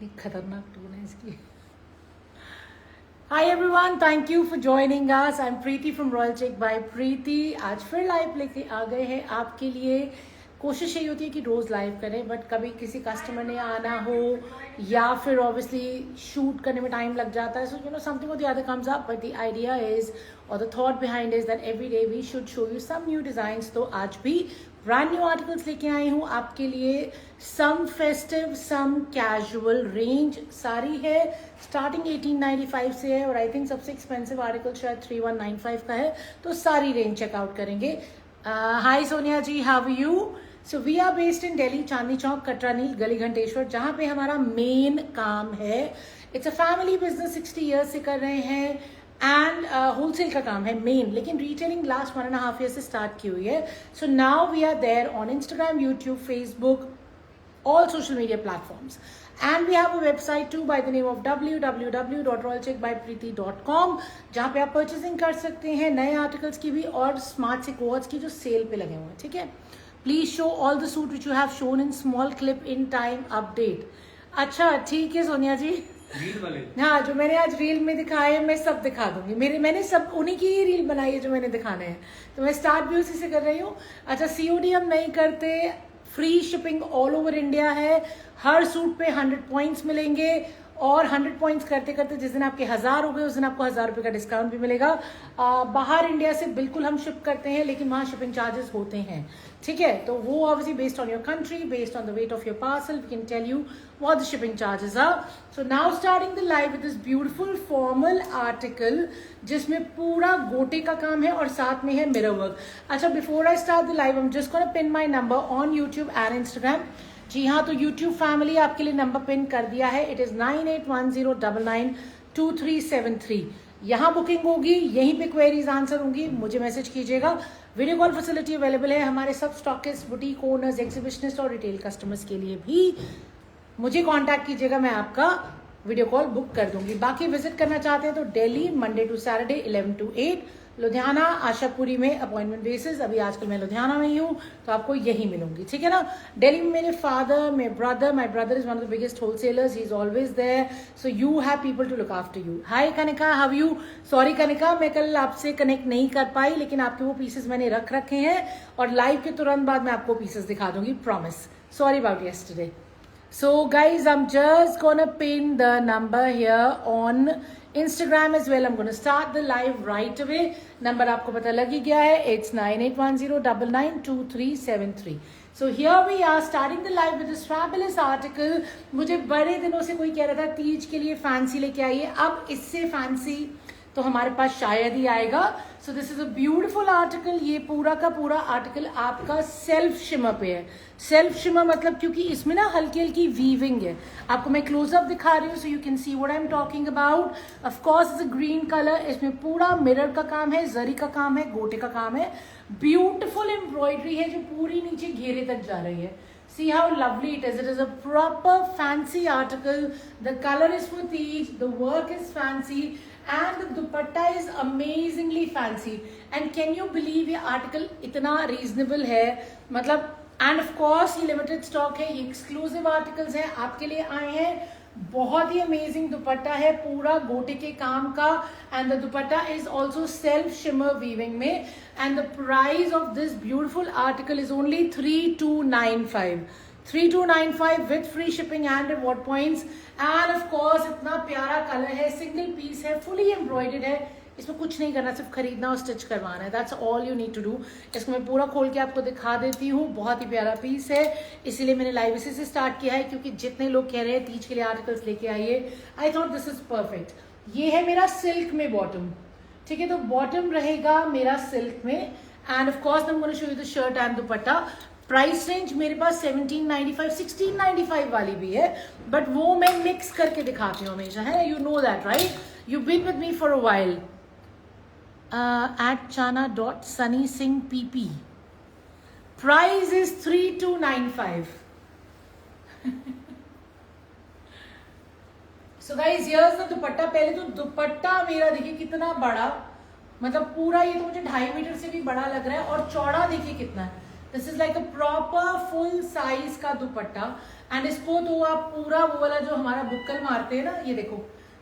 ये खतरनाक टून है इसकी। Hi everyone, thank you for joining us. I'm Preeti from Royal Check by Preeti. आज फिर लाइव लेके आ गए हैं आपके लिए। कोशिश यही होती है कि रोज लाइव करें, बट कभी किसी कस्टमर ने आना हो या फिर ऑब्वियसली शूट करने में टाइम लग जाता है, so you know something or the other comes up, but the idea is or the thought behind is that every day we should show you some new designs. तो आज भी brand new articles लेके आई हूँ आपके लिए। Some festive some casual range सारी है, starting 1895 से है और आई थिंक सबसे एक्सपेंसिव आर्टिकल शायद 3195 का है, तो सारी रेंज चेकआउट करेंगे। Hi Sonia ji, how are you? So we are based in Delhi, Chandni Chowk, Katra Neel, Gali Ghanteshwar, जहाँ पे हमारा मेन काम है। It's a family business, 60 years से कर रहे हैं एंड होलसेल का काम है मेन, लेकिन रिटेलिंग लास्ट 1.5 ईयर से स्टार्ट की हुई है। So now we are there on Instagram, YouTube, Facebook, all social media platforms, and we have a website too by the name of www.royalcheckbypreeti.com, जहाँ पे आप परचेसिंग कर सकते हैं नए आर्टिकल्स की भी और स्मार्ट से कोवर्स की जो सेल पे लगे हुए हैं। ठीक है, please show all the suit which you have shown in small clip in time update. अच्छा ठीक है सोनिया जी, रील वाले, हाँ जो मैंने आज रील में दिखाए मैं सब दिखा दूंगी। मैंने सब उन्हीं की ही रील बनाई है जो मैंने दिखाने हैं, तो मैं स्टार्ट भी उसी से कर रही हूँ। अच्छा, सीओडी हम नहीं करते, free shipping all over India है। हर सूट पे 100 पॉइंट्स मिलेंगे और 100 पॉइंट्स करते करते जिस दिन आपके 1000 हो गए उस दिन आपको 1000 रुपये का डिस्काउंट भी मिलेगा। बाहर इंडिया से बिल्कुल हम शिप करते हैं, लेकिन वहाँ शिपिंग चार्जेस होते हैं। ठीक है, तो वो obviously based on your country, based on the weight of your parcel, we can tell you what the shipping charges are. So now starting the live with this beautiful formal article जिसमें पूरा गोटे का काम है और साथ में है मिरर वर्क। अच्छा, before I start the live I am just gonna pin my number on YouTube and Instagram. जी हाँ, तो यूट्यूब फैमिली आपके लिए नंबर पिन कर दिया है, इट इज 9810992373। यहाँ बुकिंग होगी, यहीं पे क्वेरीज आंसर होंगी, मुझे मैसेज कीजिएगा। वीडियो कॉल फैसिलिटी अवेलेबल है हमारे सब स्टॉकिस्ट, बुटीक ओनर्स, एग्जीबिशनिस्ट और रिटेल कस्टमर्स के लिए भी। मुझे कांटेक्ट कीजिएगा, मैं आपका वीडियो कॉल बुक कर दूंगी। बाकी विजिट करना चाहते हैं तो Delhi Monday to Saturday 11 to 8, Ludhiana Ashapuri में अपॉइंटमेंट बेसिस। अभी आजकल मैं लुधियाना में ही हूँ तो आपको यही मिलूंगी। ठीक है ना, दिल्ली में मेरे father, my brother is one of the biggest wholesalers, he is always there, so you have people to look after you. Hi Kanika, how you? Sorry Kanika, मैं कल आपसे कनेक्ट नहीं कर पाई, लेकिन आपके वो पीसेस मैंने रख रखे हैं और लाइव के तुरंत बाद मैं आपको पीसेस दिखा दूंगी, promise. Sorry about yesterday. So guys, I'm just gonna pin the number here on Instagram as well. I'm gonna start the live right away. Number आपको पता लग ही गया है, it's 9810992373. So here we are starting the live with this fabulous article. मुझे बड़े दिनों से कोई कह रहा था तीज के लिए फैंसी लेके आइए, अब इससे फैंसी तो हमारे पास शायद ही आएगा। सो this is a beautiful article. ये पूरा का पूरा आर्टिकल आपका सेल्फ शिमर पे है। सेल्फ शिमर मतलब क्योंकि इसमें ना हल्की हल्की वीविंग है। आपको मैं क्लोजअप दिखा रही हूँ so you can see what I am talking about. Of course it's a green colour, इसमें पूरा मिरर का काम है, जरी का काम है, गोटे का काम है, ब्यूटिफुल एम्ब्रॉयडरी है जो पूरी नीचे घेरे तक जा रही है। See how lovely it is. It is a proper fancy article. The color is for Tej, the work is fancy and the dupatta is amazingly fancy. And can you believe ये article इतना reasonable है, मतलब and of course ये limited stock है, ये exclusive articles हैं, आपके लिए आए हैं। बहुत ही अमेजिंग दुपट्टा है, पूरा गोटे के काम का, and the dupatta is also self shimmer weaving में, and the price of this beautiful article is only 3295 with free shipping and reward points. And of course इतना प्यारा कलर है, सिंगल पीस है, फुली एम्ब्रॉयडर्ड है, इसमें कुछ नहीं करना, सिर्फ खरीदना और स्टिच करवाना है, that's all you need to do. इसको मैं पूरा खोल के आपको दिखा देती हूँ, बहुत ही प्यारा पीस है, इसीलिए मैंने लाइव इसी से स्टार्ट किया है क्योंकि जितने लोग कह रहे हैं तीज के लिए आर्टिकल्स लेके आइए, I thought this is perfect. ये है मेरा सिल्क में बॉटम, ठीक है, तो बॉटम रहेगा मेरा सिल्क में, and of course I am gonna show you the shirt and dupatta. Price range मेरे पास 1795 1695 वाली भी है, बट वो मैं मिक्स करके दिखाती हूँ हमेशा, है, you know that right, you been with me for a while. At chana.sunnysingpp. Price is 3295. So guys, here's the dupatta. पहले तो दुपट्टा मेरा देखिए कितना बड़ा, मतलब पूरा ये तो मुझे 2.5 मीटर से भी बड़ा लग रहा है, और चौड़ा देखिए कितना है, this is like a proper full size का दुपट्टा। एंड इसको तो आप पूरा वो वाला जो हमारा बुक्कल मारते हैं ना, ये देखो,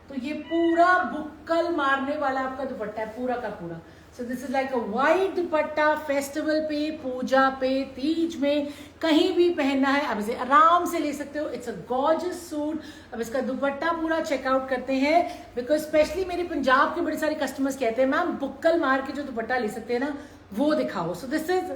तो ये पूरा बुक्कल मारने वाला आपका दुपट्टा है पूरा का पूरा। सो this is like a white dupatta, festival पे, पूजा पे, तीज में कहीं भी पहनना है आप इसे आराम से ले सकते हो। It's a gorgeous suit. अब इसका दुपट्टा पूरा चेकआउट करते हैं, बिकॉज स्पेशली मेरे पंजाब के बड़े सारे कस्टमर्स कहते हैं मैम बुक्कल मार के जो दुपट्टा ले सकते हैं ना वो दिखाओ। सो दिस इज,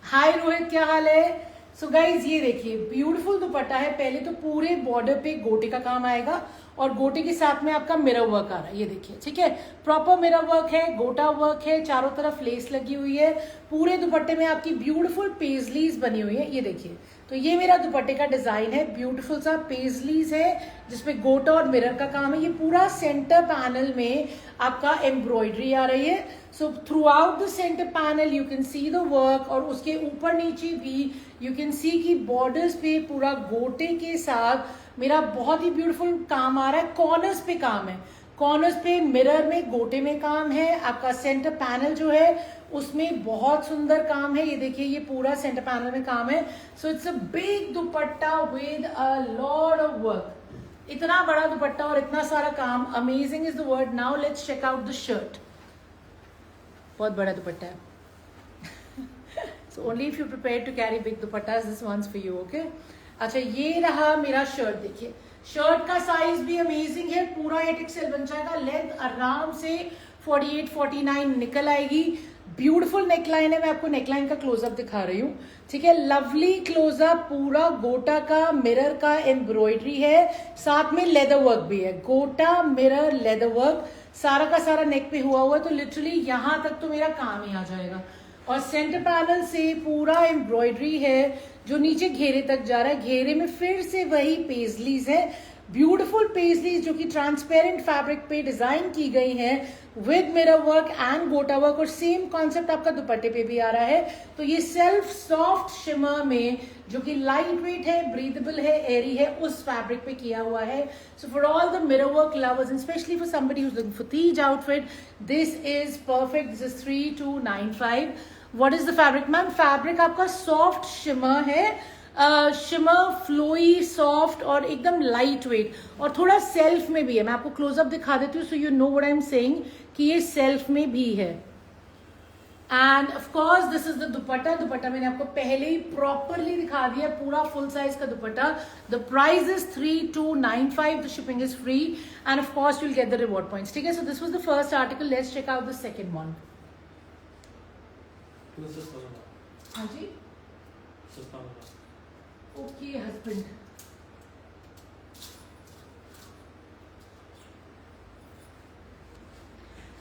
हाय रोहित, क्या हाल है? सो गाइज ये देखिए ब्यूटीफुल दुपट्टा है। पहले तो पूरे बॉर्डर पे गोटे का काम आएगा और गोटे के साथ में आपका मिरर वर्क आ रहा है, ये देखिए, ठीक है, प्रॉपर मिरर वर्क है, गोटा वर्क है, चारों तरफ लेस लगी हुई है। पूरे दुपट्टे में आपकी ब्यूटीफुल पेजलीज बनी हुई है, ये देखिए। तो ये मेरा दुपट्टे का डिजाइन है, ब्यूटीफुल सा पेजलीज है जिसमें गोटा और मिरर का काम है। ये पूरा सेंटर पैनल में आपका एम्ब्रॉयडरी आ रही है। So through out the centre panel you can see the work, और उसके ऊपर नीचे भी यू कैन सी कि बॉर्डर्स पे पूरा गोटे के साथ मेरा बहुत ही ब्यूटीफुल काम आ रहा है। कॉर्नर्स पे काम है, कॉर्नर्स पे मिरर में गोटे में काम है। आपका सेंटर पैनल जो है उसमें बहुत सुंदर काम है, ये देखिए, ये पूरा सेंटर पैनल में काम है। So it's a big dupatta with a lot of work. इतना बड़ा दुपट्टा और इतना सारा काम, amazing is the word. Now let's check out the shirt. बहुत बड़ा दुपट्टा है। So only if you prepare to carry big dupattas, this one's for you, okay. अच्छा, ये रहा मेरा शर्ट। देखिए शर्ट का साइज भी अमेजिंग है, पूरा 8XL बन जाएगा। लेंथ आराम से 48-49 निकल आएगी। ब्यूटीफुल नेकलाइन है, मैं आपको नेकलाइन का क्लोजअप दिखा रही हूँ, ठीक है। लवली क्लोजअप, पूरा गोटा का मिरर का एम्ब्रॉयडरी है, साथ में लेदर वर्क भी है। गोटा मिरर लेदर वर्क सारा का सारा नेक पे हुआ हुआ है, तो लिटरली यहां तक तो मेरा काम ही आ जाएगा। और सेंटर पैनल से पूरा एम्ब्रॉयडरी है जो नीचे घेरे तक जा रहा है। घेरे में फिर से वही पेजलीज है, ब्यूटीफुल पेजलीज जो कि ट्रांसपेरेंट फैब्रिक पे डिजाइन की गई हैं विद मिरर वर्क एंड गोटा वर्क। और सेम कॉन्सेप्ट आपका दुपट्टे पे भी आ रहा है। तो ये सेल्फ सॉफ्ट शिमर में, जो कि लाइट वेट है, ब्रीदेबल है, एरी है, उस फैब्रिक पे किया हुआ है। So for all the mirror work lovers and specially for somebody who is looking for Teej outfit, this is perfect. This is 3295। What is the fabric ma'am? Fabric आपका soft shimmer है, shimmer, flowy, soft और एकदम light weight, और थोड़ा self में भी है। मैं आपको क्लोजअप दिखा देती हूँ सो you know what I am saying कि ये सेल्फ में भी है। And of course this is the दुपट्टा। दुपट्टा मैंने आपको पहले ही प्रॉपरली दिखा दिया, पूरा फुल साइज का दुपट्टा। The price is 3295, the shipping is free and of course you will get the reward points, ठीक है। So this was the first article, let's check out the second one. हाँ जी, okay husband.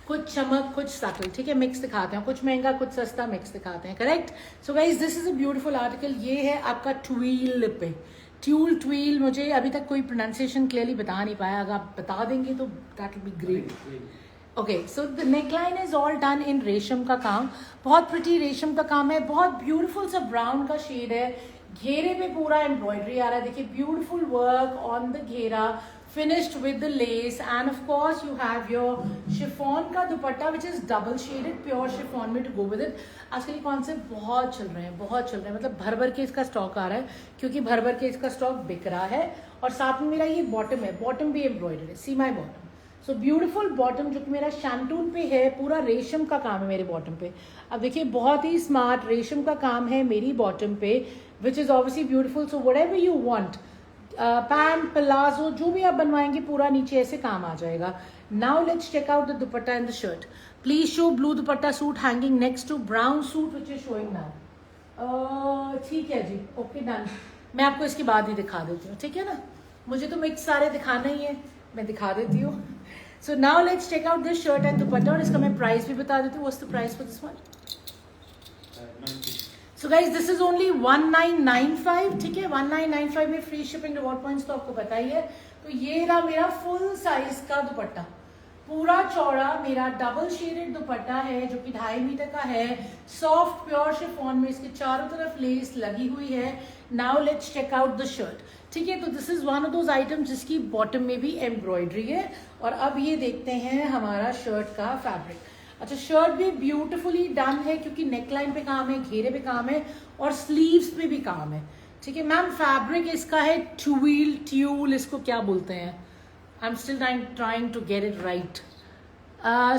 कुछ चमक, कुछ subtle, ठीक है, mix दिखाते हैं, कुछ महंगा कुछ सस्ता मिक्स दिखाते हैं, correct. So guys this is a beautiful article. ये है आपका ट्वील पे, ट्यूल ट्वील। मुझे अभी तक कोई प्रोनाउंसिएशन क्लियरली बता नहीं पाया, अगर आप बता देंगे तो that will be great. Okay, so the neckline is all done in रेशम का काम, बहुत प्रिटी रेशम का काम है, बहुत ब्यूटीफुल सा ब्राउन का शेड है। घेरे पे पूरा एम्ब्रॉयडरी आ रहा है, देखिए, ब्यूटीफुल वर्क ऑन द घेरा, finished with the lace, and of course you have your chiffon का दुपट्टा which is double shaded pure chiffon में to go with it। आजकल ये कॉन्सेप्ट बहुत चल रहे हैं, बहुत चल रहे हैं, मतलब भर भर के इसका स्टॉक आ रहा है, क्योंकि भर भर के इसका स्टॉक बिक रहा है। और साथ में मेरा ये बॉटम है, बॉटम भी एम्ब्रॉयडर्ड है, see my bottom. So beautiful bottom जो कि मेरा शैंटून पे है, पूरा रेशम का काम है मेरे बॉटम पे। अब देखिए बहुत ही स्मार्ट रेशम का काम है मेरी बॉटम पे, which is obviously beautiful. So whatever you want, pant, palazzo, जो भी आप बनवाएंगे पूरा नीचे ऐसे काम आ जाएगा। Now let's check out the dupatta and the shirt. Please show blue dupatta suit hanging next to brown suit which is showing now. ठीक है जी, ओके डन। मैं आपको इसके बाद ही दिखा देती हूँ, ठीक है ना, मुझे तो मिक्स सारे दिखाना ही है, मैं दिखा देती हूँ। So now let's check out this shirt and dupatta, और इसका मैं प्राइस भी बता देती हूँ। What's the price for this one? So guys this is only 1995, ठीक है, 1995 में फ्री शिपिंग, रिवॉर्ड पॉइंट्स तो आपको पता ही है। तो ये रहा मेरा फुल साइज का दुपट्टा, पूरा चौड़ा मेरा डबल शेडेड दुपट्टा है जो कि 2.5 मीटर का है, सॉफ्ट प्योर शिफॉन में, इसके चारों तरफ लेस लगी हुई है। Now let's check out the shirt, ठीक है। तो this is one of those item जिसकी बॉटम में भी एम्ब्रॉयडरी है। और अब ये देखते हैं हमारा शर्ट का फैब्रिक। अच्छा, शर्ट भी ब्यूटीफुली डन है क्योंकि नेकलाइन पे काम है, घेरे पे काम है और स्लीव्स पे भी काम है, ठीक है मैम। फैब्रिक इसका है ट्यूल, इसको क्या बोलते हैं, I am still trying to get it right.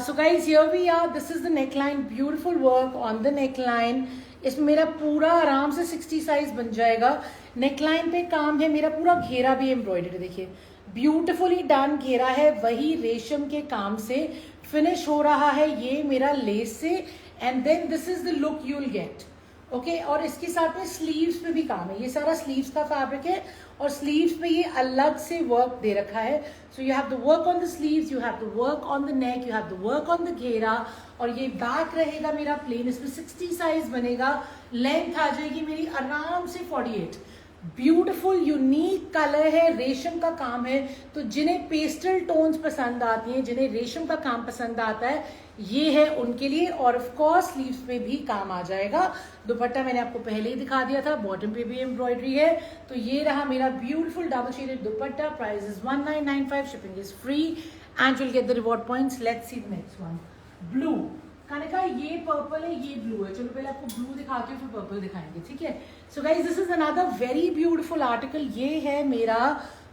So guys, here we are. This is the neckline. Beautiful work on the neckline. इसमें मेरा पूरा आराम से 60 साइज बन जाएगा। नेकलाइन पे काम है, मेरा पूरा घेरा भी एम्ब्रॉयडर्ड है, देखिए ब्यूटिफुली डन घेरा है, वही रेशम के काम से फिनिश हो रहा है, ये मेरा लेस से। And then this is the look you will get, okay. और इसके साथ में स्लीव्स पे भी काम है, ये सारा स्लीव्स का फैब्रिक है और स्लीव्स पे ये अलग से वर्क दे रखा है। So you have the work on the sleeves, you have the work on the neck, you have the work on the घेरा। और ये बैक रहेगा मेरा प्लेन, इसमें 60 साइज बनेगा, लेंथ आ जाएगी मेरी आराम से 48। ब्यूटिफुल यूनिक कलर है, रेशम का काम है, तो जिन्हें पेस्टल टोन्स पसंद आती हैं, जिन्हें रेशम का काम पसंद आता है, ये है उनके लिए। और ऑफ कोर्स स्लीव्स पे भी काम आ जाएगा। दुपट्टा मैंने आपको पहले ही दिखा दिया था, बॉटम पे भी एम्ब्रॉयडरी है। तो ये रहा मेरा beautiful double shaded dupatta, price is 1995, shipping is free and will get the reward points. Let's see the next one, blue. Kanika ये पर्पल है, ये ब्लू है, चलो पहले आपको ब्लू दिखाती हूँ फिर पर्पल दिखाएंगे, ठीक है। So guys this is another very beautiful article. ये है मेरा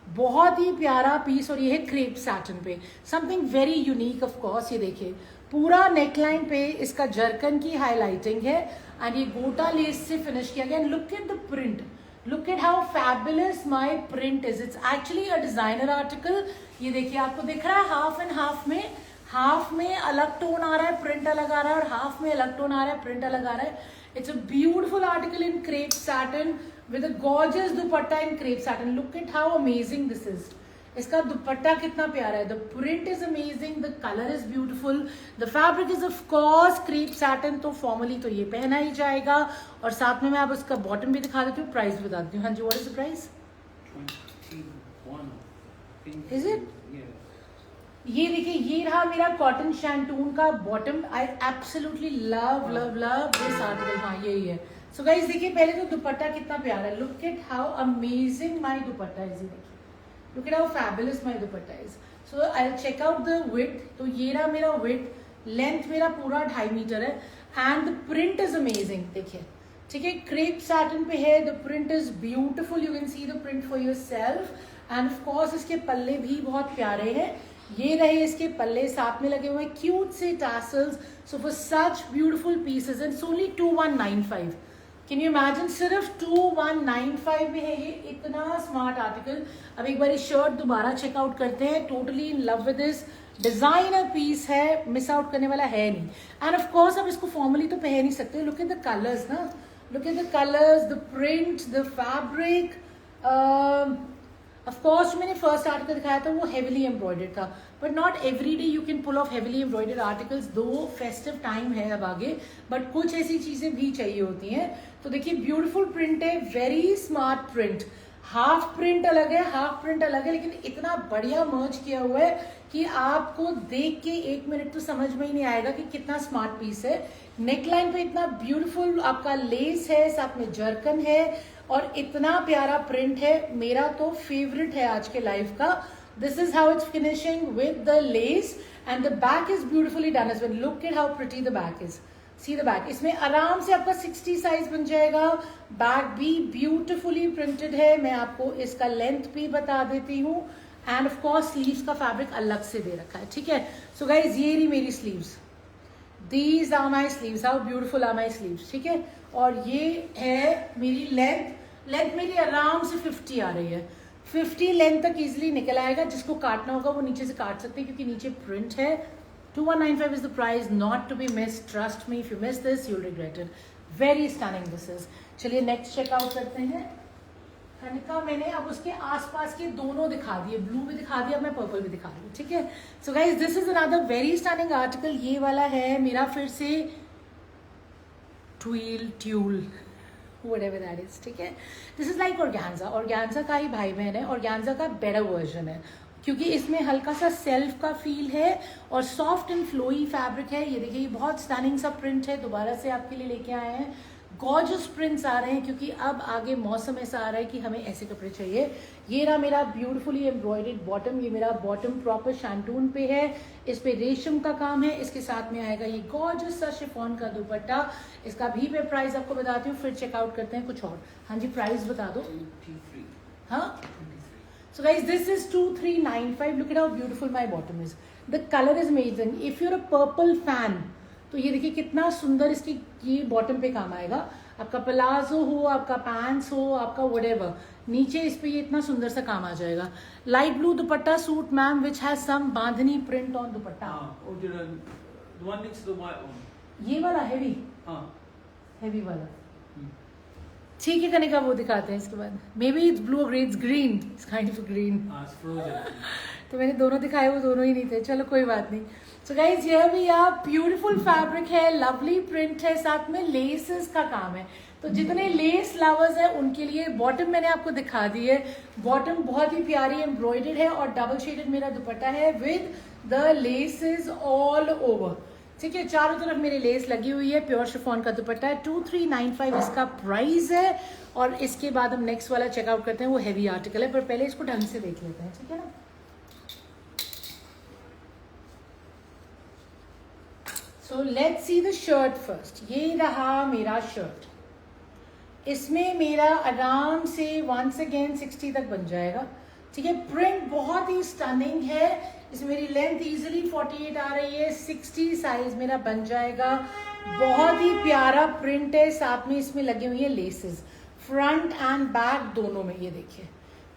बहुत ही प्यारा पीस और ये है क्रेप सैटिन पे, something very unique. Of course ये देखिए पूरा नेकलाइन पे इसका जर्कन की हाईलाइटिंग है एंड ये गोटा लेस से फिनिश किया गया। Look at the print, look at how fabulous my print is, it's actually a designer article. ये देखिए आपको दिख रहा है हाफ एंड हाफ में, हाफ में अलग टोन आ रहा है, प्रिंट अलग आ रहा है, और हाफ में अलग टोन आ रहा है, प्रिंट अलग आ रहा है। It's a beautiful article in crepe satin with a gorgeous dupatta in crepe satin. Look at how amazing this is, इसका दुपट्टा कितना प्यारा है, the print is amazing, the colour is beautiful, the fabric is of course crepe satin, तो formally तो ये पहना ही जाएगा। और साथ में मैं आप उसका बॉटम भी दिखा देती हूँ, प्राइस बता देती हूँ। हाँ जी, what is the price? 21 is it? ये देखिए ये रहा मेरा कॉटन शैंटून का bottom. I absolutely love love love this article. हाँ यही है। सो गाइस देखिए पहले तो दुपट्टा कितना प्यारा है, look at how amazing my dupatta is, देखिए look at how fabulous my dupatta is. So I check out the width, तो ये रहा मेरा विड्थ, लेंथ मेरा पूरा 2.5 मीटर है and the print is amazing, देखिए ठीक है, क्रेप सैटिन पे है, the print is beautiful, you can see the print for your self. And of course इसके पल्ले भी बहुत प्यारे हैं, ये रहे इसके पल्ले, साथ में लगे हुए हैं क्यूट से tassels. So for such beautiful pieces and only 2195, can you imagine, सिर्फ 2195 में है ये इतना स्मार्ट आर्टिकल। अब एक बार ये शर्ट दोबारा चेकआउट करते हैं, totally in love with this, designer piece है, मिस आउट करने वाला है नहीं। एंड ऑफ कोर्स अब इसको फॉर्मली तो पहन नहीं सकते, लुक एट द कलर्स ना, look at the colours, the print, the fabric. Of course मैंने फर्स्ट आर्टिकल दिखाया था वो हेवीली एम्ब्रॉयडर्ड था, but not every day you can pull off heavily embroidered articles, though festive time है अब आगे, but कुछ ऐसी चीजें भी चाहिए होती हैं। तो देखिए ब्यूटीफुल प्रिंट है, very smart print, half print अलग है, हाफ प्रिंट अलग है, लेकिन इतना बढ़िया मर्ज किया हुआ है कि आपको देख के 1 मिनट तो समझ में ही नहीं आएगा कि कितना स्मार्ट पीस है। नेकलाइन पे इतना ब्यूटीफुल आपका लेस है, साथ में जर्कन है और इतना प्यारा प्रिंट है, मेरा तो फेवरेट है आज के लाइफ का। This is how it's finishing with the lace and the back is beautifully done as well, look at how pretty the back is, see the back, इसमें आराम से आपका 60 साइज बन जाएगा। बैक भी ब्यूटिफुली प्रिंटेड है, मैं आपको इसका लेंथ भी बता देती हूँ एंड ऑफ कोर्स स्लीव्स का फैब्रिक अलग से दे रखा है, ठीक है। सो गाइज ये रही मेरी sleeves, these are my sleeves, how beautiful are my sleeves, ठीक है। और ये है मेरी लेंथ, लेंथ मेरी आराम से 50 आ रही है, 50 लेंथ तक इजिली निकल आएगा, जिसको काटना होगा वो नीचे से काट सकते हैं क्योंकि नीचे प्रिंट है। 2195 is the price, not to be missed, trust me, if you miss this you'll regret it, very stunning this is। चलिए नेक्स्ट चेकआउट करते हैं। कनिका मैंने अब उसके आसपास के दोनों दिखा दिए, ब्लू भी दिखा दिया, मैं पर्पल भी दिखा रही हूँ, ठीक है। So guys this is another very stunning article, ये वाला है मेरा फिर से ट्यूल whatever that is, ठीक है। This is like organza, organza का ही भाई बहन है, ऑर्गेन्जा का बेटर वर्जन है क्योंकि इसमें हल्का सा सेल्फ का फील है और सॉफ्ट एंड फ्लोई फैब्रिक है। ये देखिए ये बहुत स्टनिंग सा प्रिंट है, दोबारा से आपके लिए लेके आए हैं, गॉर्जियस प्रिंट्स आ रहे हैं, क्योंकि अब आगे मौसम ऐसा आ रहा है कि हमें ऐसे कपड़े चाहिए। ये रहा मेरा ब्यूटीफुली एम्ब्रॉयडर्ड बॉटम, ये मेरा बॉटम प्रॉपर शैंटून पे है, इस पे रेशम का काम है, इसके साथ में आएगा ये गॉर्जियस सा शिफॉन का दुपट्टा। इसका भी मैं प्राइस आपको बताती हूँ, फिर चेकआउट करते हैं कुछ और। हाँ जी, प्राइस बता दो। हाँ, so guys, this is 2395. Look at how beautiful my bottom is. The color is amazing. If you're a purple fan, तो ये देखिए कितना सुंदर इसकी ये बॉटम पे काम आएगा। आपका प्लाजो हो, आपका पैंट्स हो, आपका whatever, नीचे इस पे ये इतना सुंदर सा काम आ जाएगा। Light blue dupatta suit ma'am, which has some bandhani print on dupatta. The one next to the white one. ये वाला हैवी, हैवी वाला ठीक है। कने का वो दिखाते हैं इसके बाद। May be it's blue, it's green, it's kind of green. तो मैंने दोनों दिखाए, वो दोनों ही नहीं थे, चलो कोई बात नहीं। सो गाइज, ये भी आप ब्यूटीफुल फैब्रिक है, लवली प्रिंट है, साथ में लेसेस का काम है। तो जितने लेस लवर्स हैं उनके लिए बॉटम मैंने आपको दिखा दी है। बॉटम बहुत ही प्यारी एम्ब्रॉयडर्ड है और डबल शेडेड मेरा दुपट्टा है with the laces all over. ठीक है, चारों तरफ मेरे लेस लगी हुई है, प्योर शिफॉन का दुपट्टा है। 2395 इसका प्राइस है। और इसके बाद हम नेक्स्ट वाला चेकआउट करते हैं, वो हैवी आर्टिकल है, पर पहले इसको ढंग से देख लेते हैं, ठीक है ना। So let's see the shirt first. ये रहा मेरा शर्ट, इसमें मेरा आराम से वंस अगेन 60 तक बन जाएगा। ठीक है, प्रिंट बहुत ही स्टनिंग है। इसमें मेरी लेंथ इजीली 48 आ रही है, 60 साइज मेरा बन जाएगा। बहुत ही प्यारा प्रिंट है, साथ में इसमें लगे हुए हैं लेसेस फ्रंट एंड बैक दोनों में, ये देखिए।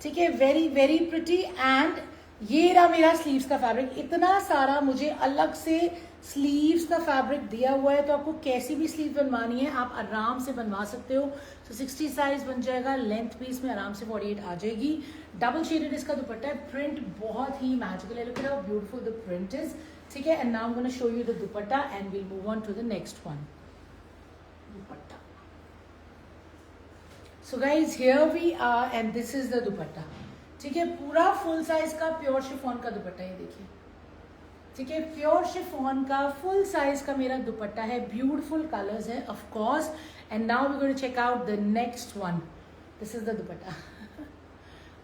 ठीक है, वेरी वेरी प्रिटी। एंड ये रहा मेरा स्लीव्स का फैब्रिक। इतना सारा मुझे अलग से स्लीव्स का फैब्रिक दिया हुआ है, तो आपको कैसी भी स्लीव बनवानी है आप आराम से बनवा सकते हो। तो 60 साइज बन जाएगा, लेंथ भी इसमें आराम से 48 आ जाएगी। डबल शेडेड इसका दुपट्टा है, प्रिंट बहुत ही मैजिकल है। Look at how beautiful the print is. ठीक है, and now I am gonna show you the dupatta and will move on to the next one. Dupatta, so guys here we are and this is the dupatta. ठीक है, पूरा full size का pure chiffon का दुपट्टा, ये देखिए। ठीक है, प्योर शिफॉन का फुल साइज का मेरा दुपट्टा है, ब्यूटीफुल कलर्स है of course. And now we going to check out the next one. This is the dupatta.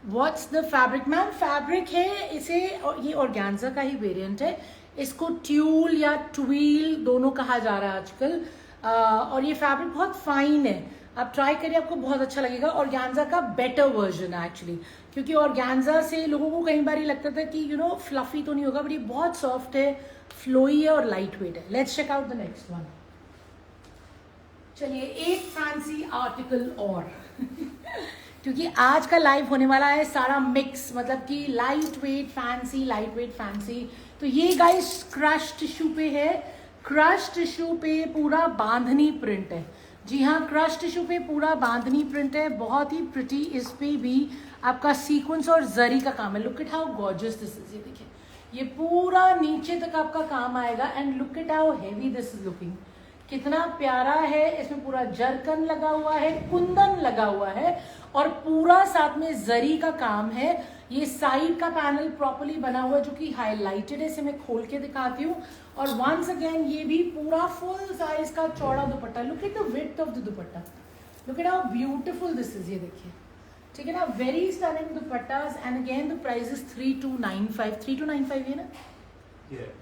What's the fabric ma'am? Fabric है इसे, ये ऑर्गेन्जा का ही वेरिएंट है। इसको ट्यूल या ट्वील दोनों कहा जा रहा है आजकल। और ये फैब्रिक बहुत फाइन है, आप ट्राई करिए, आपको बहुत अच्छा लगेगा। ऑर्गेन्जा का बेटर वर्जन है एक्चुअली, क्योंकि ऑर्गेन्जा से लोगों को कई बार लगता था कि यू नो फ्लफी तो नहीं होगा, बट ये बहुत सॉफ्ट है, फ्लोई है और लाइट वेट है। Let's check out the next one. चलिए, एक फैंसी आर्टिकल और क्योंकि आज का लाइव होने वाला है सारा मिक्स, मतलब कि light weight fancy, light weight fancy. तो ये गाइस क्रश टिश्यू पे है, क्रश टिश्यू पे पूरा बांधनी प्रिंट है। जी हाँ, क्रश टिश्यू पे पूरा बांधनी प्रिंट है, बहुत ही प्रिटी। इस पे भी आपका सीक्वेंस और जरी का काम है। Look at how gorgeous this is. ये देखिए, ये पूरा नीचे तक आपका काम आएगा। And look at how heavy this is looking, कितना प्यारा है। इसमें पूरा जरकन लगा हुआ है, कुंदन लगा हुआ है और पूरा साथ में जरी का काम है। ये साइड का पैनल प्रॉपर्ली बना हुआ है जो कि हाईलाइटेड है, इसे मैं खोल के दिखाती हूँ। और वंस अगेन ये भी पूरा फुल साइज का चौड़ा दुपट्टा। Look at the width of the dupatta, look at how beautiful this is. ये देखिए, ठीक है ना, very stunning दुपट्टास। And again the price is 3295। 3295 है ना?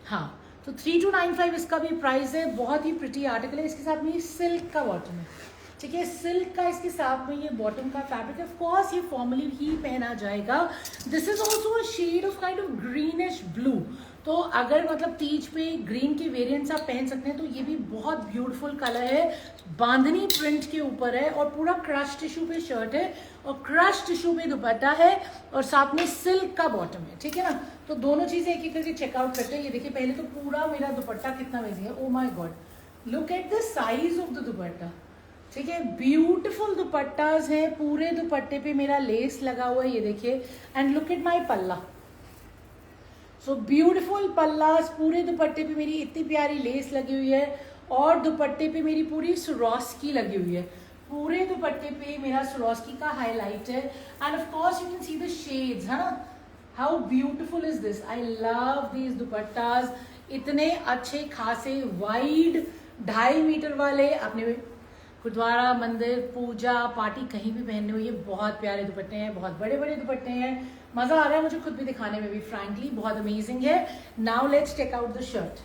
हाँ, तो 3295 इसका भी प्राइस है। बहुत ही प्रिटी आर्टिकल है। इसके साथ में ये सिल्क का बॉटम है। ठीक है, सिल्क का इसके साथ में ये बॉटम का फैब्रिक है। ऑफ कोर्स ये फॉर्मली ही पहना जाएगा। This is also a shade of kind of greenish blue. तो अगर मतलब तीज पे ग्रीन के वेरिएंट्स आप पहन सकते हैं, तो ये भी बहुत ब्यूटीफुल कलर है, बांधनी प्रिंट के ऊपर है और पूरा क्रश टिश्यू पे शर्ट है और क्रश टिश्यू पे दुपट्टा है और साथ में सिल्क का बॉटम है। ठीक है ना, तो दोनों चीजें एक एक करके चेकआउट करते हैं। ये देखिए, पहले तो पूरा मेरा दुपट्टा कितना अमेजिंग है। ओ my God, look at the size of the dupatta. ठीक है, ब्यूटीफुल दुपट्टास हैं। पूरे दुपट्टे पे मेरा लेस लगा हुआ है, ये देखिए। एंड लुक एट माय पल्ला, सो ब्यूटीफुल पल्लास। पूरे दुपट्टे पे मेरी इतनी प्यारी लेस लगी हुई है और दुपट्टे पे मेरी पूरी सुरोस्की लगी हुई है। पूरे दुपट्टे पे मेरा सुरोस्की का हाईलाइट है। And of course you can see the shades, है ना। How beautiful is this, I love these dupattas. इतने अच्छे खासे वाइड 2.5 मीटर वाले, आपने गुरुद्वारा, मंदिर, पूजा, पार्टी कहीं भी पहनने हुए ये बहुत प्यारे दुपट्टे हैं, बहुत बड़े बड़े दुपट्टे हैं। मजा आ रहा है मुझे खुद भी दिखाने में भी, फ्रैंकली बहुत अमेजिंग है। Now let's check out the shirt.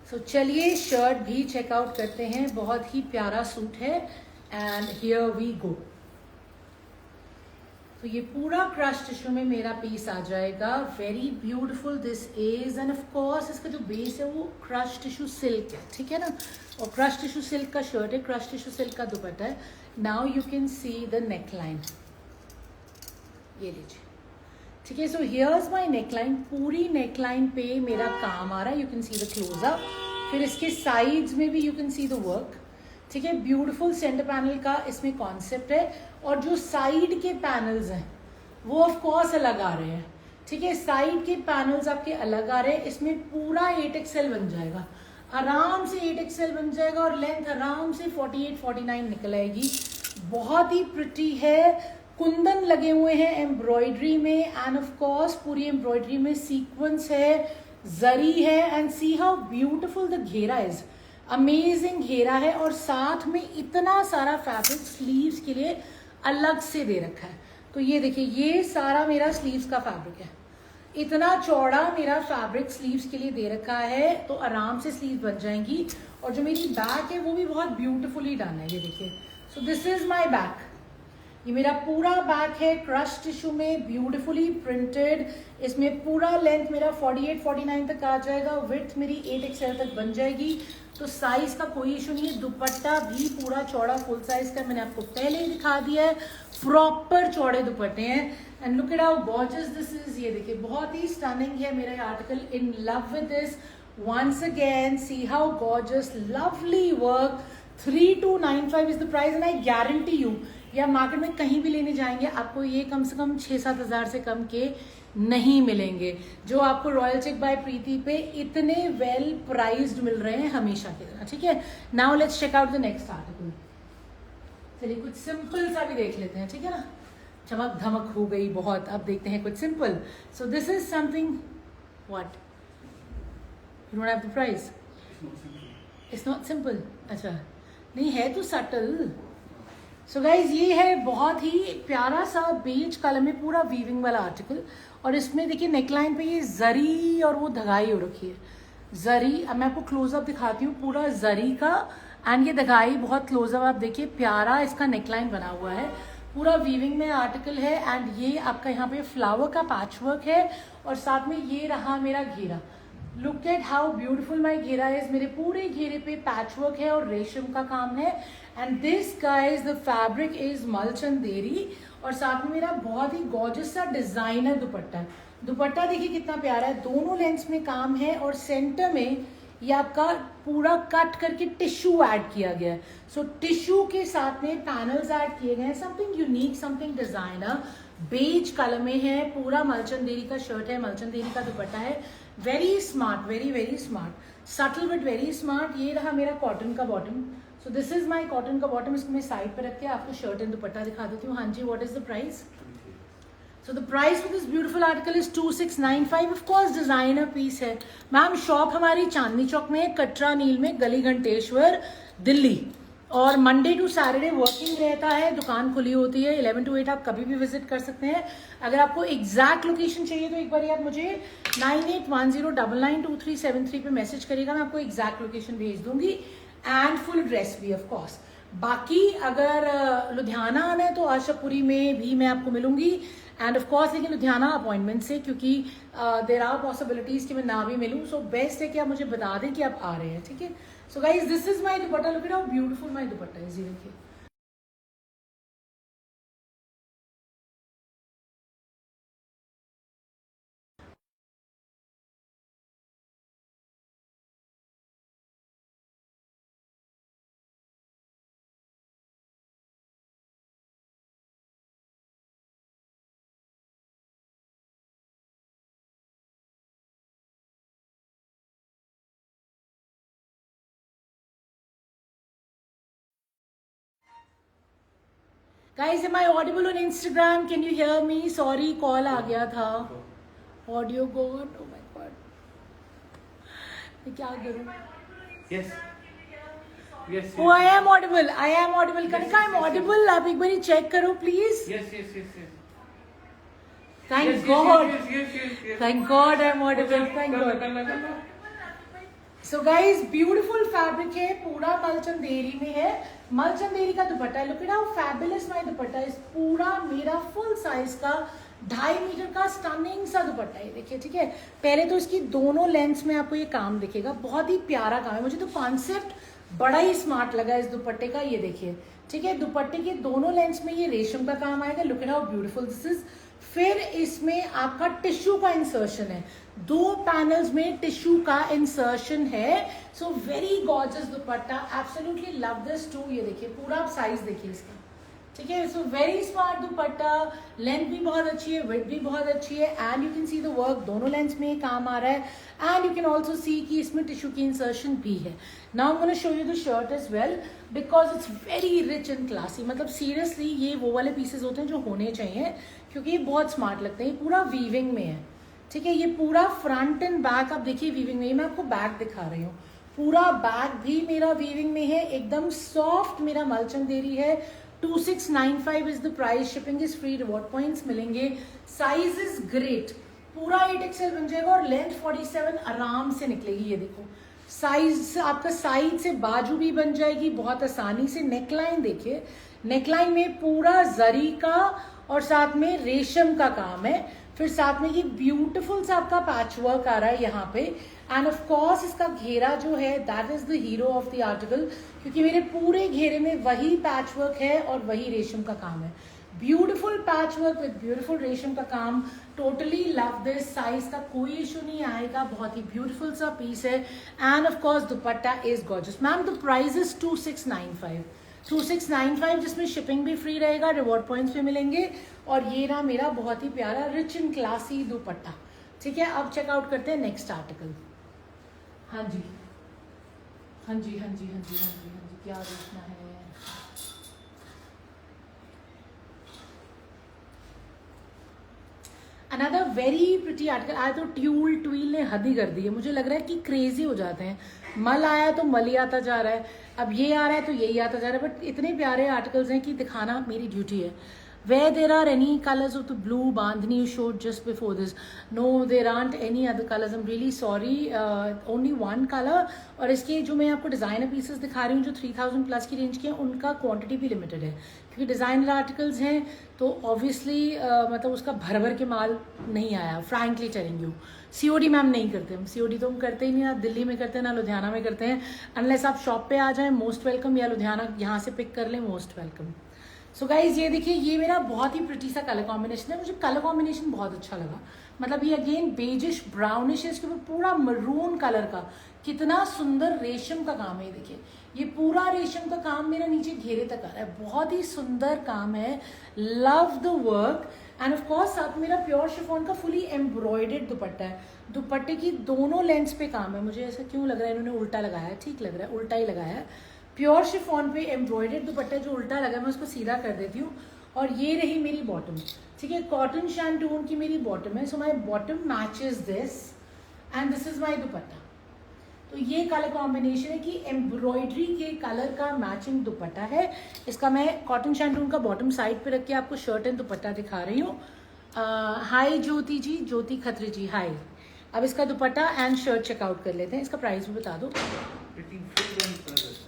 So चलिए शर्ट भी चेकआउट करते हैं। बहुत ही प्यारा सूट है एंड हियर वी गो। तो ये पूरा क्रश टिश्यू में मेरा पीस आ जाएगा। Very beautiful this is, and of course इसका जो बेस है वो क्रश टिश्यू सिल्क है, ठीक है ना। और क्रश टिश्यू सिल्क का शर्ट है, क्रश टिश्यू सिल्क का दुपट्टा है। Now you can see the neckline, ये लीजिए, ठीक है। So here's my neckline. पूरी नेकलाइन पे मेरा काम आ रहा है, you can see the close up. फिर इसके साइड्स में भी you can see the work, ठीक है। ब्यूटीफुल सेंटर पैनल का इसमें कॉन्सेप्ट है। और जो साइड के पैनल्स हैं वो ऑफ कोर्स अलग आ रहे हैं, ठीक है। साइड के पैनल्स आपके अलग आ रहे हैं। इसमें पूरा 8XL बन जाएगा, आराम से 8XL बन जाएगा और लेंथ आराम से 48-49 निकल आएगी। बहुत ही प्रिटी है। कुंदन लगे हुए हैं एम्ब्रॉयडरी में, एंड ऑफ कोर्स पूरी एम्ब्रॉयडरी में सीक्वेंस है, जरी है, and see how beautiful the घेरा इज। अमेजिंग घेरा है और साथ में इतना सारा फैब्रिक स्लीव्स के लिए अलग से दे रखा है। तो ये देखिए, ये सारा मेरा स्लीव्स का फैब्रिक है। इतना चौड़ा मेरा फैब्रिक स्लीव्स के लिए दे रखा है, तो आराम से स्लीव बन जाएंगी। और जो मेरी बैक है वो भी बहुत ब्यूटीफुली डन है, ये देखिए। सो दिस इज माई बैक। ये मेरा पूरा बैक है क्रश टिश्यू में, ब्यूटीफुली प्रिंटेड। इसमें पूरा लेंथ मेरा 48-49 तक आ जाएगा, विड्थ मेरी 8XL तक बन जाएगी। तो साइज का कोई इशू नहीं है। दुपट्टा भी पूरा चौड़ा फुल साइज का मैंने आपको पहले ही दिखा दिया है। प्रॉपर चौड़े दुपट्टे हैं and look at how gorgeous this is. ये देखिए, बहुत ही स्टनिंग है मेरा article. In love with this once again, see how gorgeous, lovely work। 3295 is the price and I guarantee you, या मार्केट में कहीं भी लेने जाएंगे आपको ये कम से कम 6-7 हज़ार से कम के नहीं मिलेंगे, जो आपको रॉयल चेक बाय प्रीति पे इतने वेल प्राइस्ड मिल रहे हैं हमेशा की तरह, ठीक है। Now let's check out the next article. चलिए कुछ सिंपल सा भी देख लेते हैं, ठीक है ना। चमक धमक हो गई बहुत, अब देखते हैं कुछ simple. So this is something, what, you don't have the price, it's not simple. अच्छा, नहीं है तो सटल। सो गाइज, ये है बहुत ही प्यारा सा बेज कलर में पूरा वीविंग वाला आर्टिकल। और इसमें देखिए नेकलाइन पे ये जरी और वो धगाई हो रखी है, जरी। अब मैं आपको क्लोजअप दिखाती हूँ पूरा जरी का, एंड ये धगाई बहुत क्लोजअप आप देखिए, प्यारा इसका नेकलाइन बना हुआ है, पूरा वीविंग में आर्टिकल है। एंड ये आपका यहाँ पे फ्लावर का पैचवर्क है और साथ में ये रहा मेरा घेरा। लुक एट हाउ ब्यूटीफुल माई घेरा इज। मेरे पूरे घेरे पे पैचवर्क है और रेशम का काम है। And this guys the fabric is malchanderi और साथ में मेरा बहुत ही गॉर्जियस सा डिजाइनर दुपट्टा है। दुपट्टा देखिए कितना प्यारा है, दोनों लेंथ्स में काम है और सेंटर में ये आपका पूरा कट करके टिश्यू ऐड किया गया है। सो टिश्यू के साथ में पैनल्स ऐड किए गए हैं, something unique, something designer. Beige colour में है, पूरा मलचंदेरी का शर्ट है, मलचंदेरी का दुपट्टा है। Very smart, very very smart, subtle but very smart. ये रहा मेरा कॉटन का bottom. So this is my cotton का बॉटम। इसको मैं साइड पे रख के आपको शर्ट एंड दुपट्टा दिखा देती हूँ। हाँ जी, what is the price? So the price for this beautiful article is 2695. Of course designer piece है। मैम शॉप हमारी चांदनी चौक में, कटरा नील में, गली घंटेश्वर, दिल्ली। और मंडे टू सैटरडे वर्किंग रहता है, दुकान खुली होती है 11 to 8। आप कभी भी विजिट कर सकते हैं। अगर आपको एग्जैक्ट लोकेशन चाहिए तो एक बार आप मुझे 9810992373 पे मैसेज करिएगा, मैं आपको एग्जैक्ट लोकेशन भेज दूंगी एंड फुल ड्रेस भी ऑफ कोर्स। बाकी अगर लुधियाना आना है तो आशापुरी में भी मैं आपको मिलूंगी एंड ऑफ कोर्स, लेकिन लुधियाना अपॉइंटमेंट से, क्योंकि देर आर पॉसिबिलिटीज कि मैं ना भी मिलूं। सो बेस्ट है कि आप मुझे बता दें कि आप आ रहे हैं, ठीक है। So guys, this is my dupatta. Look at how beautiful my dupatta is. ये देखिए, guys am I audible on Instagram? Can you hear me? Sorry call आ गया था. Audio gone. Oh my god, मैं क्या करूं? Yes. Yes. Oh, I am audible. I am audible. Kanika, I'm audible. आप एक बारी चेक करो please. Yes. Yes. Yes. Yes. Thank Yes, God. Yes. Yes. Yes. Yes. Thank God I'm audible. Thank God. God. So guys, beautiful fabric है, पूरा मलचंदेरी में है. मलचंदेरी का दुपट्टा है. Look at how fabulous my दुपट्टा है. पूरा मेरा फुल साइज का 2.5 मीटर का स्टनिंग सा दुपट्टा है. देखिए, ठीक है. पहले तो इसकी दोनों लेंथ्स में आपको ये काम दिखेगा. बहुत ही प्यारा काम है. मुझे तो कॉन्सेप्ट बड़ा ही स्मार्ट लगा इस दुपट्टे का. ये देखिए, ठीक है. दुपट्टे के दोनों लेंथ्स में ये रेशम का काम आएगा. Look at how beautiful this is. फिर इसमें आपका टिश्यू का इंसर्शन है. 2 पैनल्स में टिश्यू का इंसर्शन है. So very gorgeous dupatta. Absolutely love this too. ये देखिए, पूरा आप साइज देखिए इसका, ठीक है. So very smart dupatta. Length भी बहुत अच्छी है, विड्थ भी बहुत अच्छी है. And you can see the work. दोनों लेंथ्स में काम आ रहा है. And you can also see कि इसमें टिश्यू की इंसर्शन भी है. Now I am gonna show you the shirt as well because it's very rich and classy. मतलब सीरियसली ये वो वाले पीसेज होते हैं जो होने चाहिए, क्योंकि ये बहुत स्मार्ट लगते हैं. ये पूरा वीविंग में है, ठीक है. ये पूरा फ्रंट एंड बैक आप देखिए वीविंग में. मैं आपको बैक दिखा रही हूँ. पूरा बैक भी मेरा वीविंग में है. एकदम सॉफ्ट मेरा मलचंदेरी है. 2695 is the price. Shipping is free. Reward points मिलेंगे. Size is great. पूरा 8XL बन जाएगा और लेंथ 47 आराम से निकलेगी. ये देखो, साइज आपका साइड से बाजू भी बन जाएगी बहुत आसानी से. नेकलाइन देखिए, नेकलाइन में पूरा जरी का और साथ में रेशम का काम है. फिर साथ में ये ब्यूटीफुल सा आपका पैच वर्क आ रहा है यहाँ पे. एंड ऑफ कोर्स इसका घेरा जो है that is the hero of the article, क्योंकि मेरे पूरे घेरे में वही पैच वर्क है और वही रेशम का काम है. Beautiful patch work with beautiful रेशम का काम. Totally love this. साइज का कोई इशू नहीं आएगा. बहुत ही ब्यूटीफुल सा पीस है. And of course dupatta is gorgeous. Ma'am the price is 2695 जिसमें शिपिंग भी फ्री रहेगा. रिवॉर्ड पॉइंट्स भी मिलेंगे. और ये रहा मेरा बहुत ही प्यारा रिच एंड क्लासी दुपट्टा, ठीक है. अब चेकआउट करते हैं नेक्स्ट आर्टिकल. हाँ जी, हाँ जी, हाँ जी, हाँ जी, हाँ जी, हाँ जी. क्या देखना है? Another very pretty article. आज तो ट्वील ने हद ही कर दी है. मुझे लग रहा है कि क्रेजी हो जाते हैं. मल आया तो मल ही आता जा रहा है, अब ये आ रहा है तो यही आता जा रहा है. बट इतने प्यारे आर्टिकल्स हैं कि दिखाना मेरी ड्यूटी है. Where there are any colors of the blue bandhani you showed just before this? No, there aren't any other colors. I'm really sorry. Only one color. और इसके जो मैं आपको डिज़ाइनर पीसेस दिखा रही हूँ जो 3000 प्लस की रेंज के हैं, उनका क्वांटिटी भी लिमिटेड है, क्योंकि डिज़ाइनर आर्टिकल्स हैं तो ऑब्वियसली मतलब उसका भर भर के माल नहीं आया. Frankly telling you. COD ma'am नहीं करते हम. COD तो हम करते ही नहीं. ना दिल्ली में करते हैं ना लुधियाना में करते हैं. अनलेस आप शॉप पे आ जाएं मोस्ट वेलकम, या लुधियाना यहाँ से पिक कर लें मोस्ट वेलकम. सो गाइज ये देखिए, ये मेरा बहुत ही प्रिटी सा कलर कॉम्बिनेशन है. मुझे कलर कॉम्बिनेशन बहुत अच्छा लगा. मतलब ये अगेन बेजिश ब्राउनिश है, इसके ऊपर पूरा मरून कलर का कितना सुंदर रेशम का काम है. ये देखिए, ये पूरा रेशम का काम मेरा नीचे घेरे तक आ रहा है. बहुत ही सुंदर काम है. Love the work. And of course साथ मेरा प्योर शिफॉन का फुली एम्ब्रॉयडर्ड दुपट्टा है. दुपट्टे की दोनों लेंथ्स पे काम है. मुझे ऐसा क्यों लग रहा है इन्होंने उल्टा लगाया है? ठीक लग रहा है, उल्टा ही लगाया है. प्योर शिफॉन पे एम्ब्रॉयडर्ड दुपट्टा जो उल्टा लगा है मैं उसको सीधा कर देती हूँ. और ये रही मेरी बॉटम, ठीक है. कॉटन शैंटून की मेरी बॉटम है. So my bottom matches this and this is my dupatta. तो ये कलर कॉम्बिनेशन है कि एम्ब्रॉयडरी के कलर का मैचिंग दुपट्टा है. इसका मैं कॉटन शैंटून का बॉटम साइड पे रख के आपको शर्ट एंड दुपट्टा दिखा रही हूँ. हाय ज्योति जी, ज्योति खत्री जी, हाय. अब इसका दुपट्टा एंड शर्ट चेकआउट कर लेते हैं. इसका प्राइस भी बता दो.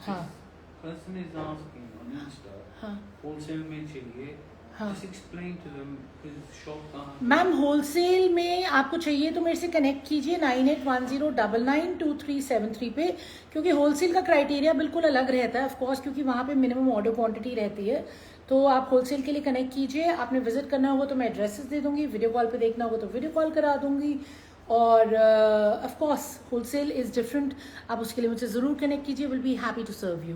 हाँ Person is asking on Insta, हाँ wholesale में चाहिए. हाँ. Just explain to them his shop कहाँ. मैम होलसेल में आपको चाहिए तो मेरे से कनेक्ट कीजिए 9810992373 पे, क्योंकि होलसेल का क्राइटेरिया बिल्कुल अलग रहता है ऑफ कोर्स, क्योंकि वहाँ पे मिनिमम ऑर्डर क्वांटिटी रहती है. तो आप होलसेल के लिए कनेक्ट कीजिए. आपने विजिट करना होगा तो मैं एड्रेसेस दे दूंगी. वीडियो कॉल पे देखना होगा तो वीडियो कॉल करा दूंगी. और of course wholesale is different. आप उसके लिए मुझसे ज़रूर कनेक्ट कीजिए. Will be happy to serve you.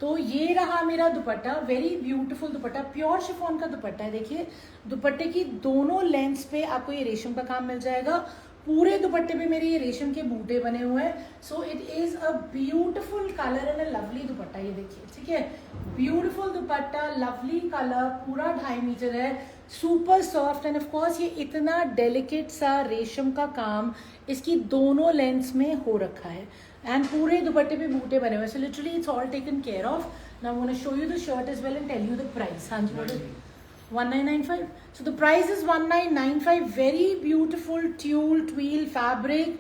तो ये रहा मेरा दुपट्टा. Very beautiful dupatta. Pure chiffon का दुपट्टा है. देखिए, दुपट्टे की दोनों लेंथ्स पे आपको ये रेशम का काम मिल जाएगा. पूरे दुपट्टे पे मेरे ये रेशम के बूटे बने हुए हैं. So it is a beautiful colour and a lovely दुपट्टा. ये देखिए, ठीक है, ब्यूटिफुल दुपट्टा, लवली कलर, पूरा 2.5 मीटर है, super soft and of course ये इतना डेलिकेट सा रेशम का काम इसकी दोनों लेंथ्स में हो रखा है एंड पूरे दुपट्टे पे बूटे बने हुए हैं. So literally it's all taken care of. Now I want to show you the shirt as well and tell you the price. हाँ जी बोलो. 1995. So the price is 1995. Very beautiful tulle twill fabric.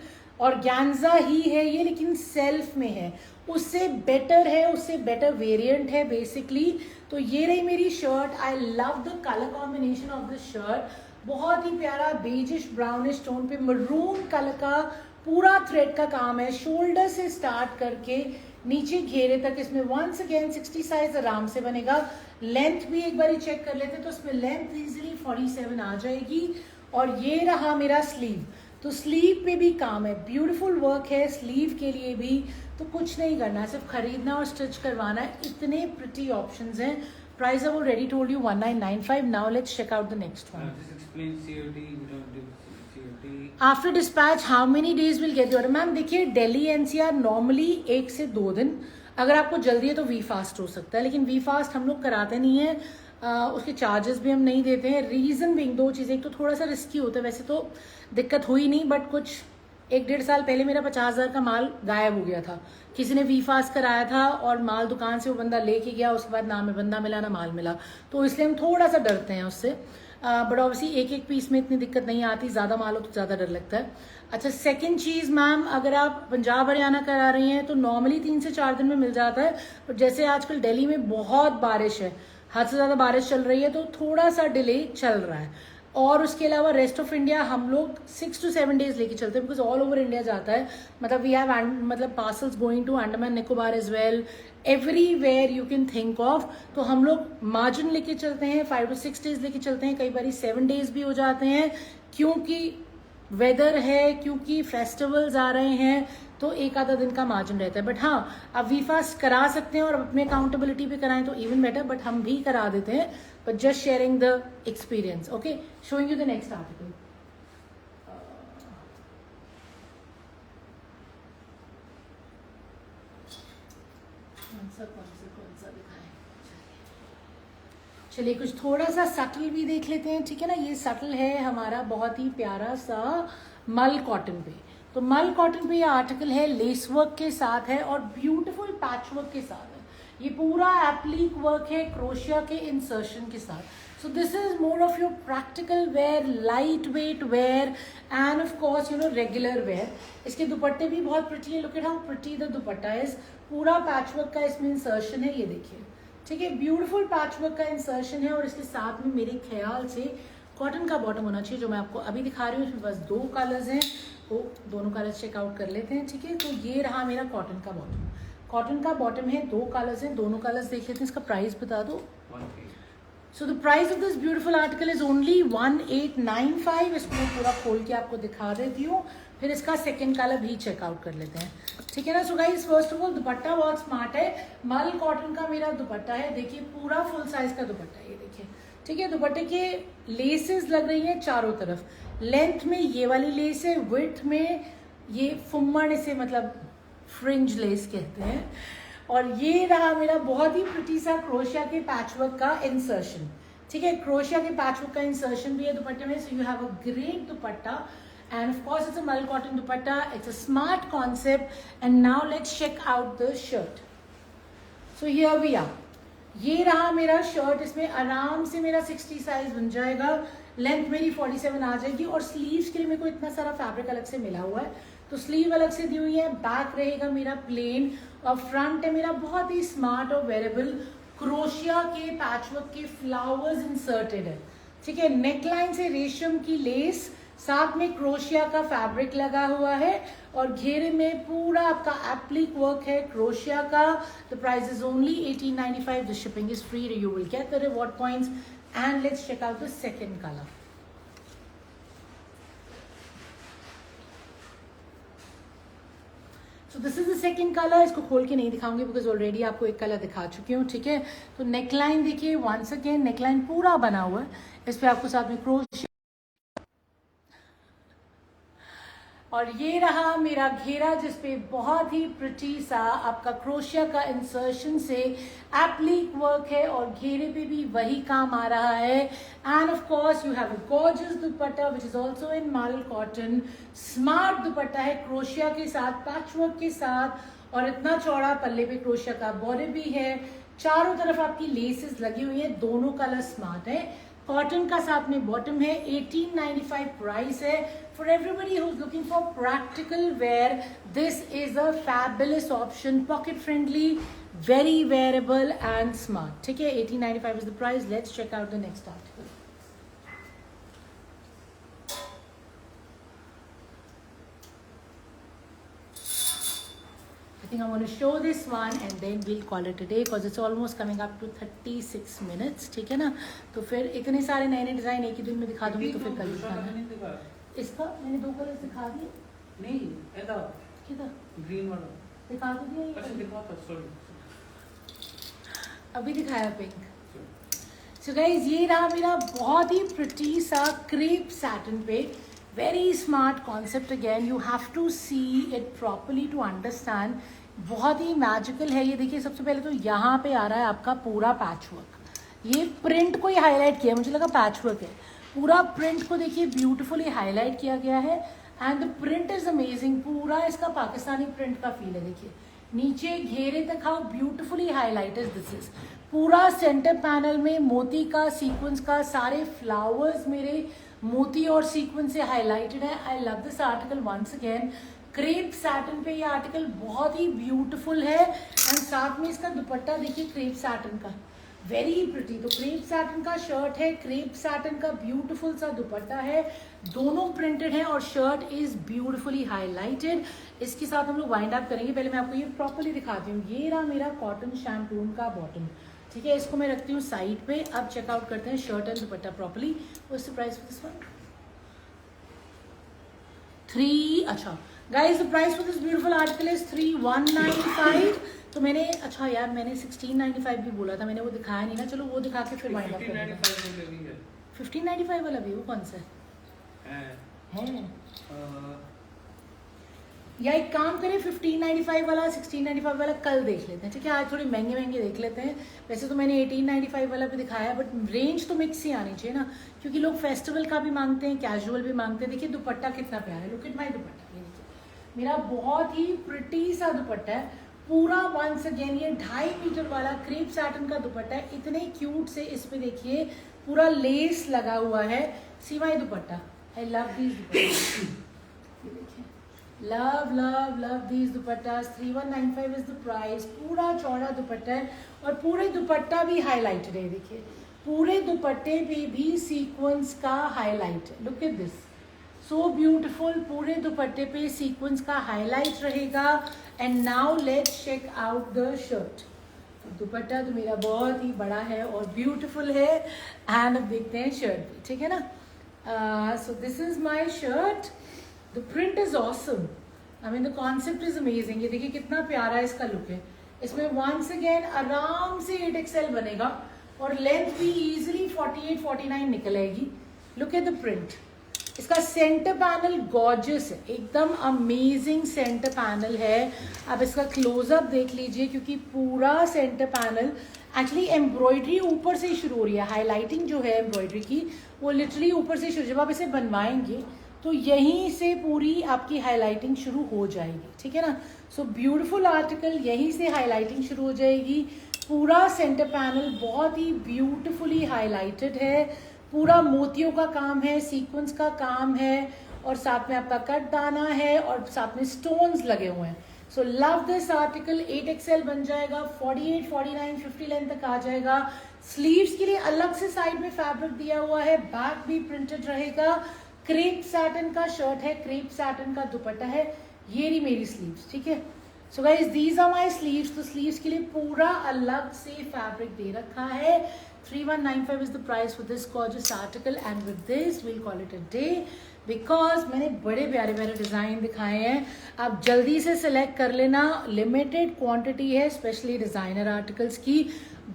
Organza ही है ये, लेकिन self में है, उससे बेटर है, उससे बेटर वेरिएंट है बेसिकली. तो ये रही मेरी shirt. I love the colour combination of this shirt. बहुत ही प्यारा बेजिश ब्राउनिश टोन पे मरून कलर का पूरा थ्रेड का काम है. शोल्डर से स्टार्ट करके नीचे घेरे तक इसमें वंस अगेन 60 साइज आराम से बनेगा. लेंथ भी एक बार चेक कर लेते तो इसमें लेंथ इजीली 47 आ जाएगी. और ये रहा मेरा स्लीव. तो स्लीव पे भी काम है, ब्यूटीफुल वर्क है स्लीव के लिए भी. तो कुछ नहीं करना है, सिर्फ खरीदना और स्टिच करवाना है. इतने प्रिटी ऑप्शंस हैं. Price I already told you 1995. Now let's check out the next one. Just explain COD. We don't do COD. After dispatch how many days will get your. Ma'am देखिए, Delhi NCR normally 1 से 2 दिन. अगर आपको जल्दी है तो we fast हो सकता है, लेकिन वी फास्ट हम लोग कराते नहीं है. उसके चार्जेस भी हम नहीं देते हैं. रीजन बिंग 2 चीज़ें. एक तो थोड़ा सा रिस्की होता है, वैसे तो दिक्कत हुई नहीं, बट कुछ 1-1.5 साल पहले मेरा 50,000 का माल गायब हो गया था. किसी ने वी फास्ट कराया था और माल दुकान से वो बंदा लेके गया, उसके बाद ना में बंदा मिला ना माल मिला. तो इसलिए हम थोड़ा सा डरते हैं उससे. बट ऑब्वियसली एक पीस में इतनी दिक्कत नहीं आती, ज़्यादा माल हो तो ज़्यादा डर लगता है. अच्छा, सेकंड चीज़ मैम, अगर आप पंजाब हरियाणा करा रही हैं तो नॉर्मली 3 से 4 दिन में मिल जाता है. बट जैसे आजकल दिल्ली में बहुत बारिश है, हद से ज़्यादा बारिश चल रही है, तो थोड़ा सा डिले चल रहा है. और उसके अलावा रेस्ट ऑफ इंडिया हम लोग 6 to 7 डेज लेके चलते हैं, बिकॉज ऑल ओवर इंडिया जाता है. मतलब वी हैव मतलब parcels going to Andaman Nicobar as well, everywhere you can think of. तो हम लोग मार्जिन लेके चलते हैं, 5 to 6 डेज लेके चलते हैं, कई बार 7 डेज भी हो जाते हैं, क्योंकि वेदर है, क्योंकि फेस्टिवल्स आ रहे हैं, तो 1-आधा दिन का मार्जिन रहता है. बट हाँ, आप वी फास्ट करा सकते हैं और अपने अकाउंटेबिलिटी पे कराएं तो इवन बेटर. बट हम भी करा देते हैं, but just sharing the experience. Okay, showing you the next article. कौन सा दिखाएं? चलिए कुछ थोड़ा सा सटल भी देख लेते हैं, ठीक है ना. ये सटल है हमारा बहुत ही प्यारा सा मल कॉटन पे. तो मल कॉटन पे ये आर्टिकल है, लेस वर्क के साथ है और ब्यूटीफुल पैच वर्क के साथ है. ये पूरा एप्लीक वर्क है क्रोशिया के इंसर्शन के साथ. So this is more of your practical wear, light weight wear and of course you know regular wear. इसके दुपट्टे भी बहुत प्रिटी है. Look at how pretty the dupatta is. पूरा पैच वर्क का इसमें इंसर्शन है, ये देखिए, ठीक है, ब्यूटीफुल पैच वर्क का इंसर्शन है. और इसके साथ में मेरे ख्याल से कॉटन का बॉटम होना चाहिए, जो मैं आपको अभी दिखा रही हूँ. इसमें बस 2 कलर्स हैं, तो दोनों कलर्स चेकआउट कर लेते हैं, ठीक है. तो ये रहा मेरा कॉटन का बॉटम. कॉटन का बॉटम है, 2 कलर्स हैं, दोनों कलर्स देख लेते हैं. इसका प्राइस बता दो. 1K. So the price of this beautiful article is only 1895. इसको मैं पूरा खोल के आपको दिखा देती हूँ, फिर इसका सेकेंड कलर भी चेकआउट कर लेते हैं, ठीक है ना. So guys, first of all दुपट्टा बहुत स्मार्ट है. मल कॉटन का मेरा दुपट्टा है, देखिए पूरा फुल साइज का दुपट्टा है, ये देखिए, ठीक है. दुपट्टे के लेसेस लग रही हैं चारों तरफ. लेंथ में ये वाली लेस है, विड्थ में ये फुम्मण, इसे मतलब फ्रिंज लेस कहते हैं. और ये रहा मेरा बहुत ही प्रिटी सा क्रोशिया के पैचवर्क का इंसर्शन, ठीक है. क्रोशिया के पैचवर्क का इंसर्शन भी है दुपट्टे में. सो you have a great dupatta and of course it's a mul cotton dupatta. It's a smart concept. And now let's check out the shirt. So here we are. ये रहा मेरा शर्ट. इसमें आराम से मेरा 60 साइज बन जाएगा, लेंथ मेरी 47 आ जाएगी. और स्लीव्स के लिए मेरे को इतना सारा फैब्रिक अलग से मिला हुआ है, तो स्लीव अलग से दी हुई है. बैक रहेगा मेरा प्लेन और फ्रंट है मेरा बहुत ही स्मार्ट और वेरेबल क्रोशिया के पैचवर्क के फ्लावर्स इंसर्टेड है, ठीक है. नेकलाइन से रेशम की लेस, साथ में क्रोशिया का फैब्रिक लगा हुआ है और घेरे में पूरा आपका एप्लिक वर्क है क्रोशिया का. The price is only 1895. The shipping is free. You will get the reward points. And let's check out the second colour. So this is the second colour. इसको खोल के नहीं दिखाऊंगी बिकॉज ऑलरेडी आपको एक कलर दिखा चुकी हूँ, ठीक है. तो नेकलाइन देखिए, वंस अगेन नेकलाइन पूरा बना हुआ है. इस पे आपको साथ में क्रोशिया और ये रहा मेरा घेरा जिसपे बहुत ही प्रिटी सा आपका क्रोशिया का इंसर्शन से एप्लिक वर्क है और घेरे पे भी वही काम आ रहा है. And of course you have a gorgeous dupatta which is also in model cotton. Smart दुपट्टा है क्रोशिया के साथ, पैच वर्क के साथ और इतना चौड़ा पल्ले पे क्रोशिया का बॉर्डर भी है. चारों तरफ आपकी लेसेस लगी हुई है, दोनों कलर स्मार्ट है. कॉटन का साथ में बॉटम है. 1895 प्राइस है. For everybody who is looking for practical wear this is a fabulous option. Pocket friendly, very wearable and smart. ठीक है, 1895 is the price. Let's check out the next article. I think I'm going to show this one and then we'll call it a day because it's almost coming up to 36 minutes. ठीक है ना, तो फिर इतने सारे नए नए design एक ही दिन में दिखा दूंगी तो फिर कल दिखाना. इसका मैंने 2 कलर दिखा दिए. नहीं ऐसा किधर ग्रीन वाला दिखा तो दिया. अच्छा दिखा था, सॉरी अभी दिखाया पिंक. सो गाइज ये रहा मेरा बहुत ही प्रिटी सा क्रेप सैटिन पे. Very smart concept. Again you have to see it properly to understand. बहुत ही मैजिकल है ये. देखिए सबसे पहले तो यहाँ पे आ रहा है आपका पूरा पैच वर्क. ये प्रिंट को ही हाईलाइट किया, मुझे लगा पैच वर्क है. पूरा प्रिंट को देखिए ब्यूटीफुली हाईलाइट किया गया है and the print is amazing. पूरा इसका पाकिस्तानी प्रिंट का फील है. देखिए नीचे घेरे तक how beautifully highlighted this is. पूरा सेंटर पैनल में मोती का सीक्वेंस का सारे फ्लावर्स मेरे मोती और सीक्वेंस से हाईलाइटेड है. I love this article once again. Crepe satin पे ये आर्टिकल बहुत ही ब्यूटीफुल है एंड साथ में इसका दुपट्टा देखिए क्रेप सैटिन का, वेरी प्रिटी. तो क्रेप सैटिन का शर्ट है, क्रेप सैटिन का ब्यूटीफुल सा दुपट्टा है. दोनों प्रिंटेड है और शर्ट इज ब्यूटीफुली हाईलाइटेड. इसके साथ हम लोग वाइंड अप करेंगे. पहले मैं आपको ये प्रॉपरली दिखाती हूँ. ये रहा मेरा कॉटन शैम्पून का बॉटम. ठीक है, इसको मैं रखती हूँ साइड पे. अब चेकआउट करते हैं shirt and dupatta properly. What's the price for this one? 3. अच्छा guys the price for this beautiful article is 3195. तो मैंने अच्छा यार मैंने 1695 भी बोला था, मैंने वो दिखाया नहीं ना. चलो वो दिखा के फिर वाइंड अप करेंगे. 1595 वाला भी वो कौन सा है? या एक काम करें 1595 वाला 1695 वाला कल देख लेते हैं. ठीक है, आज थोड़े महंगे महंगे देख लेते हैं. वैसे तो मैंने 1895 वाला भी दिखाया बट रेंज तो मिक्स ही आनी चाहिए ना, क्योंकि लोग फेस्टिवल का भी मांगते हैं, कैजुअल भी मांगते हैं. देखिए दुपट्टा कितना प्यारा है. लुक एट माय दुपट्टा. ये देखिए मेरा बहुत ही प्रिटी सा दुपट्टा है. पूरा वंस अगेन ये 2.5 मीटर वाला क्रेप सैटिन का दुपट्टा है. इतने क्यूट से इसमें देखिए पूरा लेस लगा हुआ है. See my dupatta. I love these dupatta. Love love love these दुपट्टास. 3195 is the price. पूरा चौड़ा दुपट्टा है और पूरे दुपट्टा भी हाईलाइटेड है. देखिए पूरे दुपट्टे पे भी सीक्वेंस का हाईलाइट है. Look at this, so beautiful. पूरे दुपट्टे पे सीक्वेंस का हाईलाइट रहेगा. And now let's check out the shirt. दुपट्टा तो मेरा बहुत ही बड़ा है और ब्यूटीफुल है. एंड अब देखते हैं शर्ट भी. ठीक है ना. सो this is my shirt. The print is awesome. I mean the concept is amazing. ये देखिए कितना प्यारा इसका लुक है. इसमें once again आराम से 8XL बनेगा और लेंथ भी easily 48-49 निकल आएगी. Look at the print. इसका सेंटर पैनल गॉर्जियस है, एकदम अमेजिंग सेंटर पैनल है. अब इसका क्लोजअप देख लीजिए क्योंकि पूरा सेंटर पैनल एक्चुअली एम्ब्रॉयडरी ऊपर से ही शुरू हो रही है. हाईलाइटिंग जो है एम्ब्रॉयडरी की वो लिटरली ऊपर से शुरू. जब आप इसे बनवाएंगे तो यहीं से पूरी आपकी हाईलाइटिंग शुरू हो जाएगी. ठीक है ना. So beautiful article. यहीं से हाईलाइटिंग शुरू हो जाएगी. पूरा सेंटर पैनल बहुत ही ब्यूटीफुली हाईलाइटेड है. पूरा मोतियों का काम है, सीक्वेंस का काम है और साथ में आपका कट दाना है और साथ में स्टोन्स लगे हुए हैं. So love this article. 8XL बन जाएगा. 48, 49, 50 लेंथ तक आ जाएगा. स्लीव्स के लिए अलग से साइड में फैब्रिक दिया हुआ है. बैक भी प्रिंटेड रहेगा. क्रेप सैटिन का शर्ट है, क्रेप सैटिन का दुपट्टा है. ये रही मेरी स्लीव्स. ठीक है. So guys these are my sleeves. तो स्लीव्स के लिए पूरा अलग से फैब्रिक दे रखा है. 3195 is the price for this gorgeous article and with this we'll call it a day. Because मैंने बड़े प्यारे प्यारे डिज़ाइन दिखाए हैं. आप जल्दी से सिलेक्ट कर लेना. लिमिटेड क्वांटिटी है, स्पेशली डिज़ाइनर आर्टिकल्स की.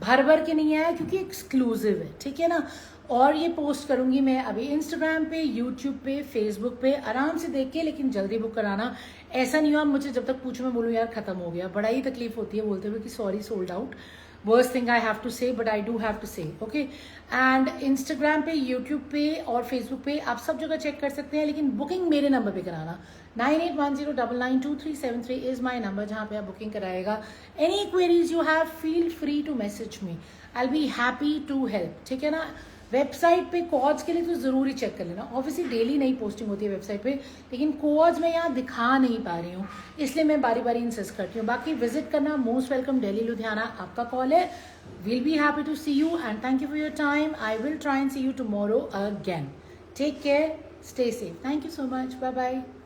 भर भर के नहीं आया क्योंकि एक्सक्लूसिव है, ठीक है ना. और ये पोस्ट करूंगी मैं अभी इंस्टाग्राम पे, यूट्यूब पे, फेसबुक पे. आराम से देख के लेकिन जल्दी बुक कराना. ऐसा नहीं हो आप मुझे जब तक पूछो मैं बोलूँ यार खत्म हो गया. बड़ा ही तकलीफ होती है बोलते हुए कि sorry sold out. Worst thing I have to say, but I do have to say. Okay. And Instagram पे, यूट्यूब पे और फेसबुक पे आप सब जगह चेक कर सकते हैं, लेकिन बुकिंग मेरे नंबर पे कराना. 9810992373 इज माई नंबर, जहाँ पे आप बुकिंग कराएगा. Any queries you have, feel free to message me. I will be happy to help, ठीक है ना. वेबसाइट पे कोड्स के लिए तो ज़रूर ही चेक कर लेना. ऑब्वियसली डेली नई पोस्टिंग होती है वेबसाइट पे, लेकिन कोड्स मैं यहाँ दिखा नहीं पा रही हूँ, इसलिए मैं बारी बारी इंसिस्ट करती हूँ. बाकी विजिट करना. Most welcome. दिल्ली लुधियाना आपका कॉल है. We'll be happy to see you and thank you for your time. I will try and see you tomorrow again. Take care. Stay safe. Thank you so much. Bye bye.